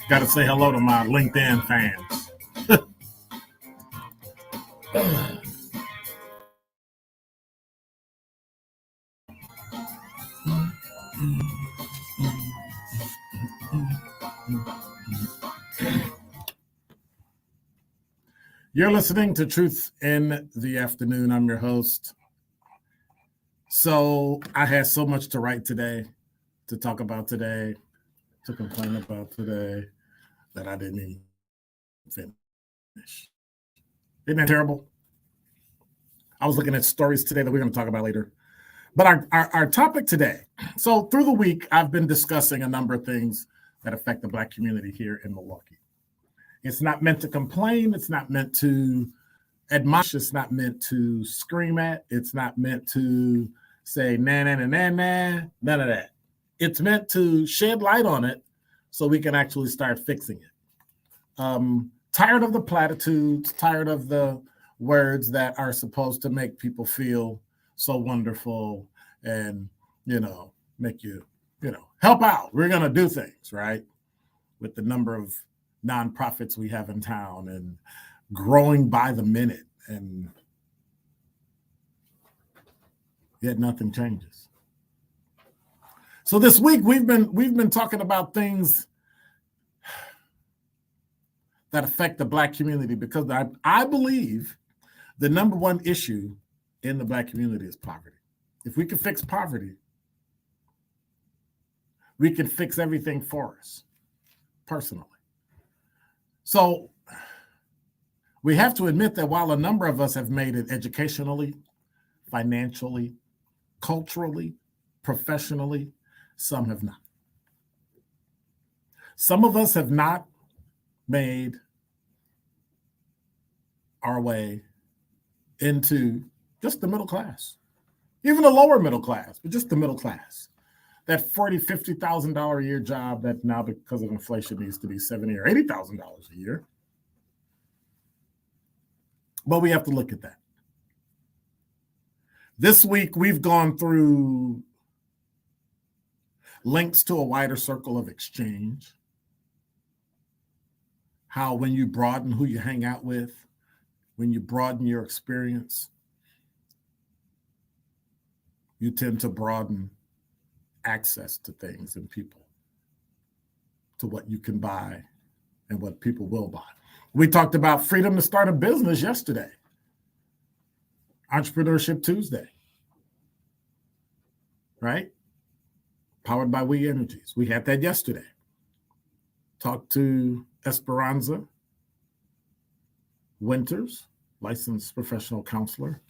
Got to say hello to my LinkedIn fans. You're listening to Truth in the Afternoon. I'm your host. So I had so much to write today, to talk about today, to complain about today, that I didn't even finish. Isn't that terrible? I was looking at stories today that we're going to talk about later. But our topic today, so through the week, I've been discussing a number of things that affect the Black community here in Milwaukee. It's not meant to complain. It's not meant to admonish. It's not meant to scream at. It's not meant to say, nah, nah, nah, nah, nah, none of that. It's meant to shed light on it so we can actually start fixing it. Tired of the platitudes, tired of the words that are supposed to make people feel so wonderful and, make you, help out. We're going to do things, right? With the number of nonprofits we have in town and growing by the minute, and yet nothing changes. So this week we've been talking about things that affect the Black community, because I believe the number one issue in the Black community is poverty. If we can fix poverty, we can fix everything for us personally. So we have to admit that while a number of us have made it educationally, financially, culturally, professionally, some have not. Some of us have not made our way into just the middle class, even the lower middle class, but just the middle class. That $40,000, $50,000 a year job that now, because of inflation, needs to be $70,000 or $80,000 a year. But we have to look at that. This week, we've gone through links to a wider circle of exchange. How when you broaden who you hang out with, when you broaden your experience, you tend to broaden access to things and people, to what you can buy and what people will buy. We talked about freedom to start a business yesterday, Entrepreneurship Tuesday, right? Powered by We Energies. We had that yesterday. Talked to Esperanza Winters, licensed professional counselor,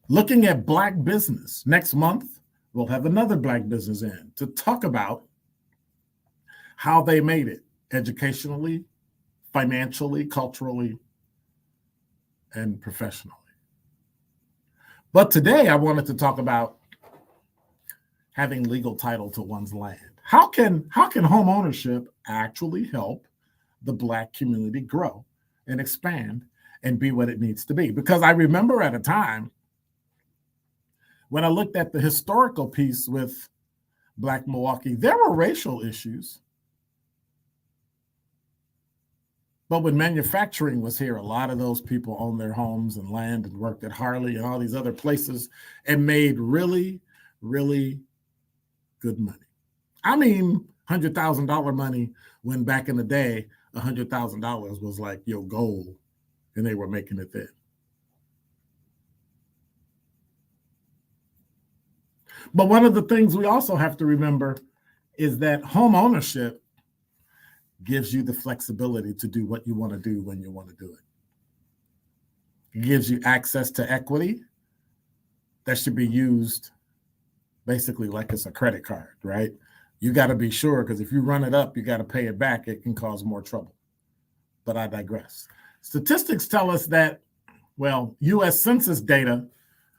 looking at Black business. Next month, we'll have another Black business in to talk about how they made it educationally, financially, culturally, and professionally. But today I wanted to talk about having legal title to one's land. How can home ownership actually help the Black community grow and expand and be what it needs to be? Because I remember at a time when I looked at the historical piece with Black Milwaukee, there were racial issues. But when manufacturing was here, a lot of those people owned their homes and land and worked at Harley and all these other places and made really, really good money. I mean, $100,000 money, when back in the day, $100,000 was like your goal, and they were making it then. But one of the things we also have to remember is that home ownership gives you the flexibility to do what you want to do when you want to do it. It gives you access to equity that should be used basically like it's a credit card, right? You got to be sure, because if you run it up, you got to pay it back. It can cause more trouble. But I digress. Statistics tell us that, U.S. Census data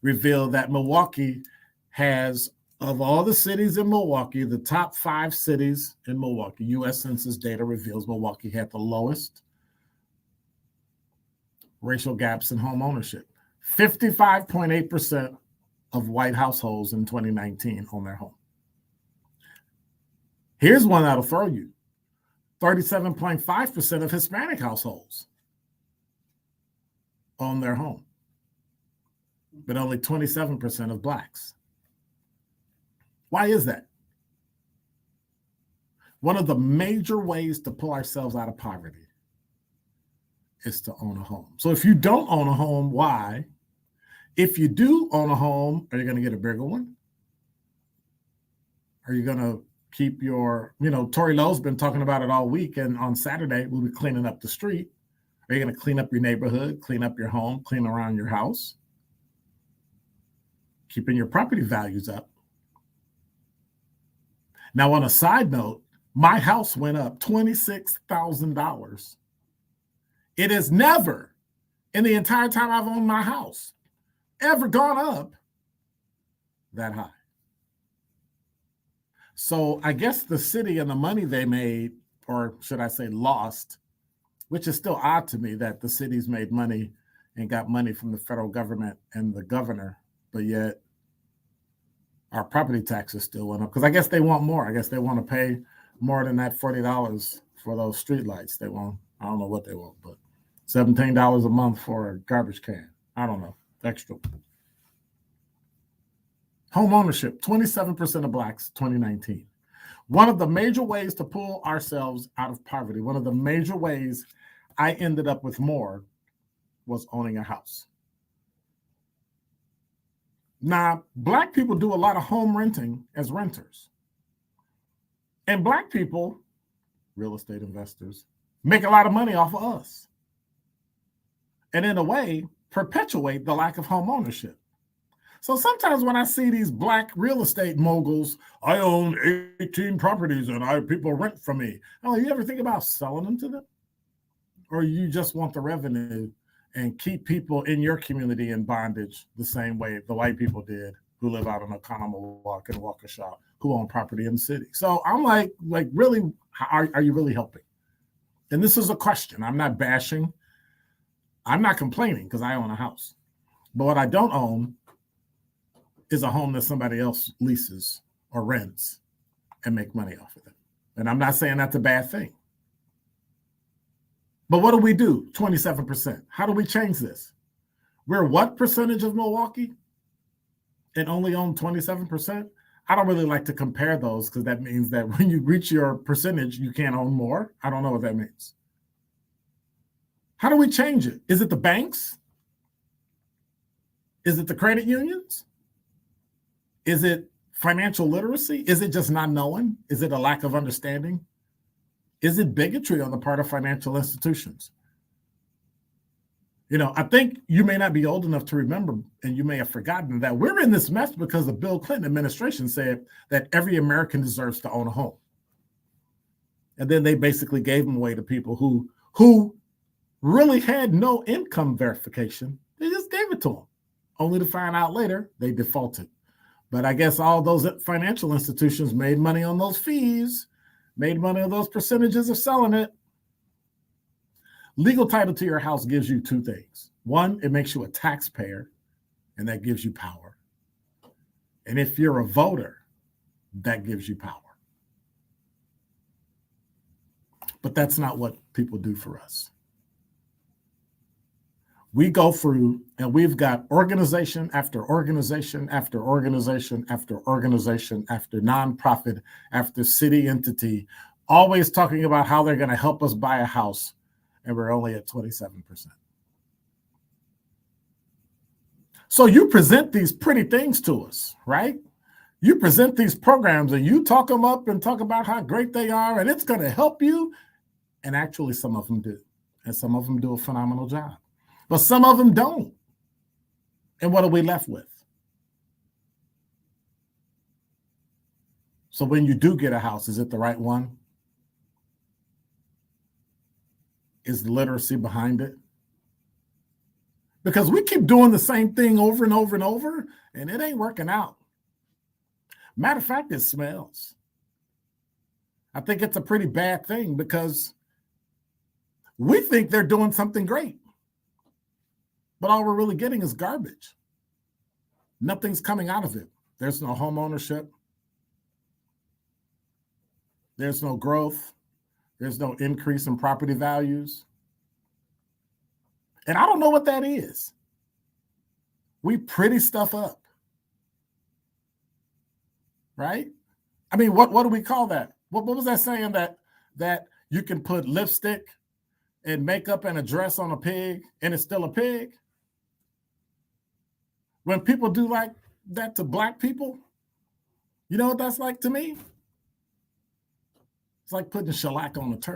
reveal that Milwaukee has, of all the cities in Milwaukee, the top 5 cities in Milwaukee, U.S. Census data reveals Milwaukee had the lowest racial gaps in home ownership. 55.8% of white households in 2019 own their home. Here's one that'll throw you. 37.5% of Hispanic households own their home, but only 27% of Blacks. Why is that? One of the major ways to pull ourselves out of poverty is to own a home. So if you don't own a home, why? If you do own a home, are you going to get a bigger one? Are you going to keep your, Tory Lowe's been talking about it all week, and on Saturday, we'll be cleaning up the street. Are you going to clean up your neighborhood, clean up your home, clean around your house? Keeping your property values up. Now, on a side note, my house went up $26,000. It has never, in the entire time I've owned my house, ever gone up that high. So I guess the city and the money they made, or should I say lost, which is still odd to me that the city's made money and got money from the federal government and the governor, but yet our property taxes still went up, because I guess they want more. I guess they want to pay more than that $40 for those streetlights. They want, I don't know what they want, but $17 a month for a garbage can. I don't know, extra. Home ownership, 27% of Blacks, 2019. One of the major ways to pull ourselves out of poverty, one of the major ways I ended up with more was owning a house. Now, Black people do a lot of home renting as renters. And Black people, real estate investors, make a lot of money off of us. And in a way, perpetuate the lack of home ownership. So sometimes when I see these Black real estate moguls, I own 18 properties and people rent from me. Oh, you ever think about selling them to them? Or you just want the revenue and keep people in your community in bondage the same way the white people did who live out in Oconomowoc and Waukesha, who own property in the city. So I'm like really, are you really helping? And this is a question. I'm not bashing. I'm not complaining because I own a house. But what I don't own is a home that somebody else leases or rents and make money off of it. And I'm not saying that's a bad thing. But what do we do? 27%. How do we change this? We're what percentage of Milwaukee and only own 27%? I don't really like to compare those because that means that when you reach your percentage, you can't own more. I don't know what that means. How do we change it? Is it the banks? Is it the credit unions? Is it financial literacy? Is it just not knowing? Is it a lack of understanding? Is it bigotry on the part of financial institutions? I think you may not be old enough to remember, and you may have forgotten that we're in this mess because the Bill Clinton administration said that every American deserves to own a home. And then they basically gave them away to people who really had no income verification. They just gave it to them, only to find out later they defaulted. But I guess all those financial institutions made money on those fees, made money on those percentages of selling it. Legal title to your house gives you two things. One, it makes you a taxpayer, and that gives you power. And if you're a voter, that gives you power. But that's not what people do for us. We go through and we've got organization after organization after organization after organization after nonprofit after city entity, always talking about how they're going to help us buy a house, and we're only at 27%. So you present these pretty things to us, right? You present these programs and you talk them up and talk about how great they are and it's going to help you. And actually, some of them do. And some of them do a phenomenal job. But some of them don't. And what are we left with? So when you do get a house, is it the right one? Is the literacy behind it? Because we keep doing the same thing over and over and over, and it ain't working out. Matter of fact, it smells. I think it's a pretty bad thing because we think they're doing something great. But all we're really getting is garbage. Nothing's coming out of it. There's no home ownership. There's no growth. There's no increase in property values. And I don't know what that is. We pretty stuff up. Right? I mean, what do we call that? What was that saying that you can put lipstick and makeup and a dress on a pig and it's still a pig? When people do like that to Black people, you know what that's like to me? It's like putting shellac on a turd.